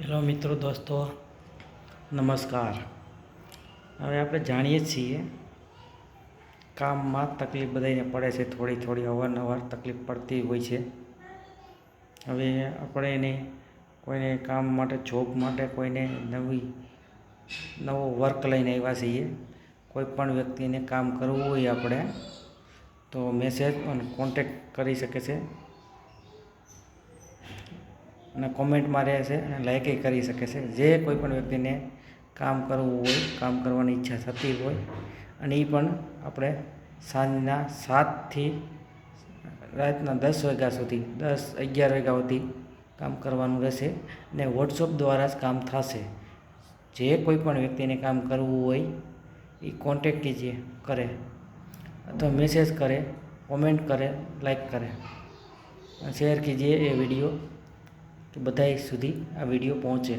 Hello મિત્રો દોસ્તો નમસ્કાર। હવે આપણે જાણીએ જ છીએ કામમાં તકલીફ બધાને પડે છે, થોડી અવારનવાર તકલીફ પડતી હોય છે। હવે આપણે એને કોઈને કામ માટે જોબ માટે કોઈને નવો વર્ક લઈને આવ્યા છીએ। કોઈ પણ વ્યક્તિને કામ કરવું હોય આપણે તો મેસેજ અને કોન્ટેક્ટ કરી શકે છે અને કોમેન્ટમાં રહે છે અને લાઈક કરી શકે છે। જે કોઈ પણ વ્યક્તિને કામ કરવું હોય, કામ કરવાની ઈચ્છા થતી હોય અને એ પણ આપણે સાંજના 7થી રાતના 10 વાગ્યા સુધી 10-11 વાગ્યા સુધી કામ કરવાનું રહેશે અને વોટ્સઅપ દ્વારા જ કામ થશે। જે કોઈ પણ વ્યક્તિને કામ કરવું હોય એ કોન્ટેક્ટ કરે અથવા मैसेज करे, कमेंट करे, लाइक करे, शेयर कीजिए ये वीडियो कि बधाई सुधी आ वीडियो पहुँचे।